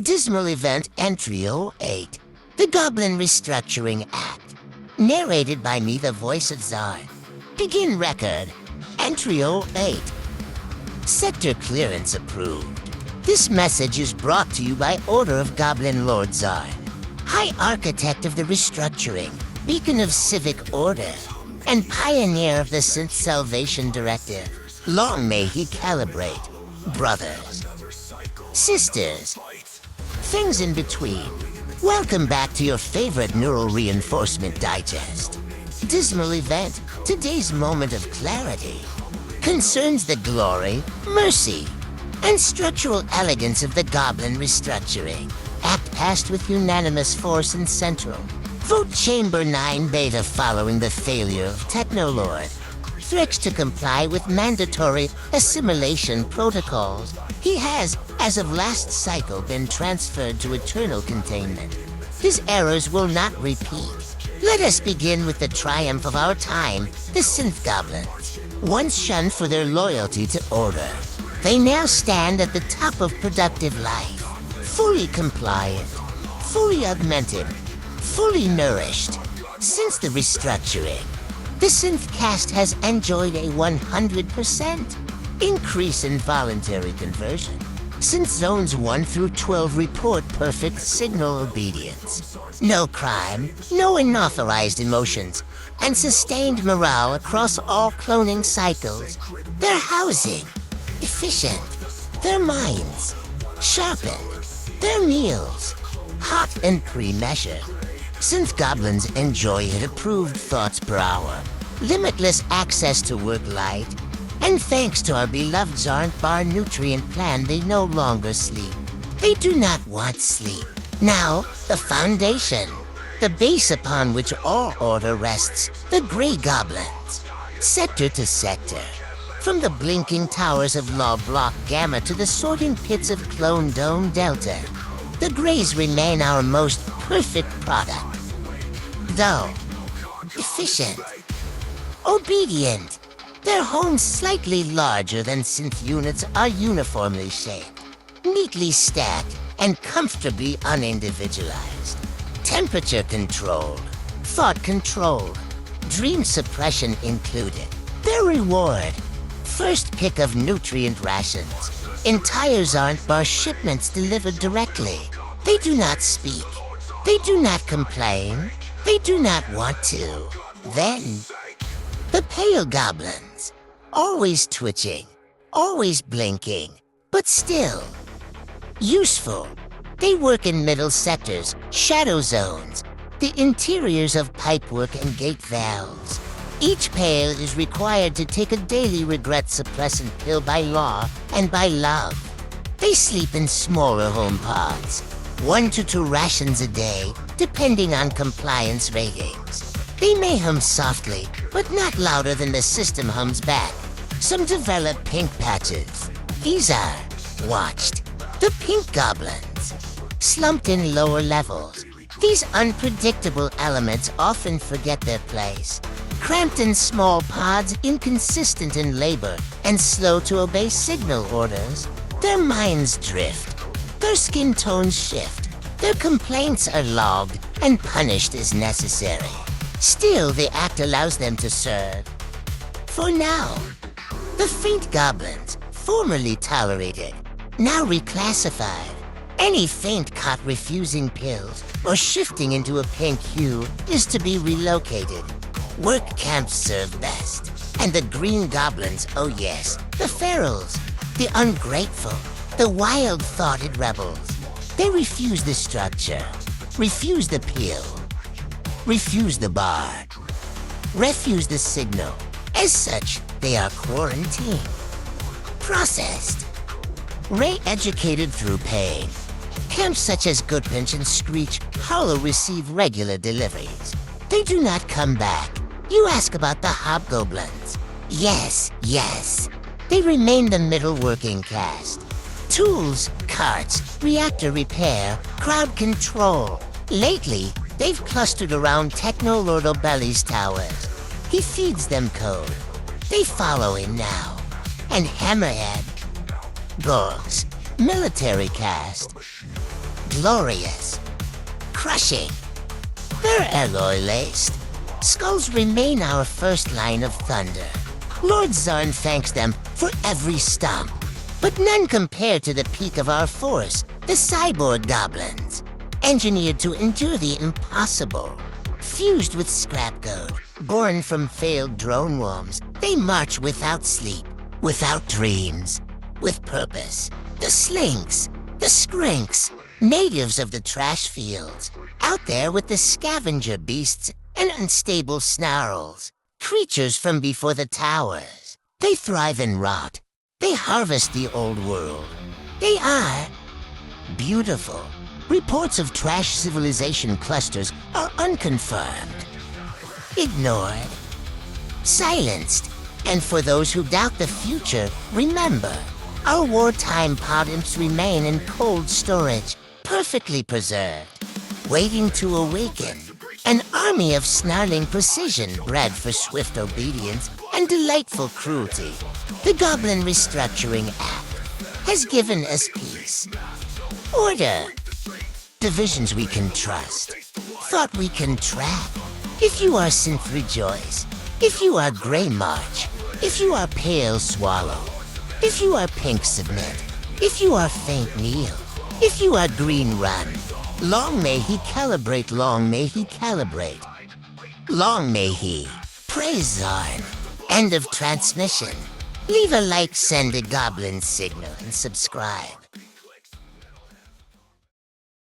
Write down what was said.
DISMAL Event Entry 08, the Goblin Restructuring Act. Narrated by me, the Voice of Zarn. Begin record. Entry 08. Sector clearance approved. This message is brought to you by order of Goblin Lord Zarn, High Architect of the Restructuring, Beacon of Civic Order, and Pioneer of the Synth Salvation Directive. Long may he calibrate. Brothers, sisters, things in between. Welcome back to your favorite neural reinforcement digest. Dismal event, today's moment of clarity, concerns the glory, mercy, and structural elegance of the Goblin Restructuring Act passed with unanimous force in Central. Vote Chamber 9 Beta following the failure of Technolord. Threats to comply with mandatory assimilation protocols. He has, as of last cycle, been transferred to eternal containment. His errors will not repeat. Let us begin with the triumph of our time, the Synth Goblins. Once shunned for their loyalty to order, they now stand at the top of productive life. Fully compliant, fully augmented, fully nourished. Since the restructuring, the Synth caste has enjoyed a 100% increase in voluntary conversion. Since Zones 1 through 12 report perfect signal obedience. No crime, no unauthorized emotions, and sustained morale across all cloning cycles. Their housing, efficient. Their minds, sharpened. Their meals, hot and pre-measured. Synth goblins enjoy approved thoughts per hour, limitless access to work light, and thanks to our beloved Zarn Bar nutrient plan, they no longer sleep. They do not want sleep. Now, the foundation, the base upon which all order rests, the Grey Goblins. Sector to sector, from the blinking towers of Law Block Gamma to the sorting pits of Clone Dome Delta, the Greys remain our most perfect product. Though, efficient, obedient, their homes slightly larger than Synth units are uniformly shaped, neatly stacked, and comfortably unindividualized. Temperature controlled, thought controlled, dream suppression included. Their reward, first pick of nutrient rations, entire Zarn Bar shipments delivered directly. They do not speak, they do not complain, they do not want to. Then, the Pale Goblins, always twitching, always blinking, but still useful. They work in middle sectors, shadow zones, the interiors of pipework and gate valves. Each Pale is required to take a daily regret suppressant pill by law and by love. They sleep in smaller home pods, 1 to 2 rations a day, depending on compliance ratings. They may hum softly, but not louder than the system hums back. Some develop pink patches. These are, watched, the Pink Goblins. Slumped in lower levels, these unpredictable elements often forget their place. Cramped in small pods, inconsistent in labor, and slow to obey signal orders, their minds drift. Their skin tones shift. Their complaints are logged and punished as necessary. Still, the Act allows them to serve. For now, the Faint Goblins, formerly tolerated, now reclassified. Any faint caught refusing pills or shifting into a pink hue is to be relocated. Work camps serve best. And the Green Goblins, oh yes, the ferals, the ungrateful, the wild-thoughted rebels. They refuse the structure, refuse the pill, refuse the bar, refuse the signal. As such, they are quarantined, processed, re-educated through pain. Camps such as Goodpinch and Screech Hollow receive regular deliveries. They do not come back. You ask about the Hobgoblins. Yes, yes. They remain the middle working caste. Tools, carts, reactor repair, crowd control. Lately, they've clustered around Technolord Obelli's towers. He feeds them code. They follow him now. And Hammerhead, Gorgs, military caste. glorious, crushing. They're alloy-laced. Skulls remain our first line of thunder. Lord Zarn thanks them for every stomp, but none compare to the peak of our force, the cyborg goblins, engineered to endure the impossible. Fused with scrap code, born from failed drone worms, they march without sleep, without dreams, with purpose. The Slinks, the Skrunks, natives of the trash fields, out there with the scavenger beasts and unstable snarls, creatures from before the towers. They thrive and rot. They harvest the old world. They are beautiful. Reports of trash civilization clusters are unconfirmed, ignored, silenced. And for those who doubt the future, remember, our wartime pod imps remain in cold storage, perfectly preserved, waiting to awaken. An army of snarling precision bred for swift obedience and delightful cruelty. The Goblin Restructuring Act has given us peace, order, divisions we can trust, thought we can track. If you are synth, rejoice. If you are gray, march. If you are pale, swallow. If you are pink, submit. If you are faint, kneel. If you are green, run. Long may he calibrate, long may he calibrate. Long may he. Praise Zarn. End of transmission. Leave a like, send a goblin signal, and subscribe.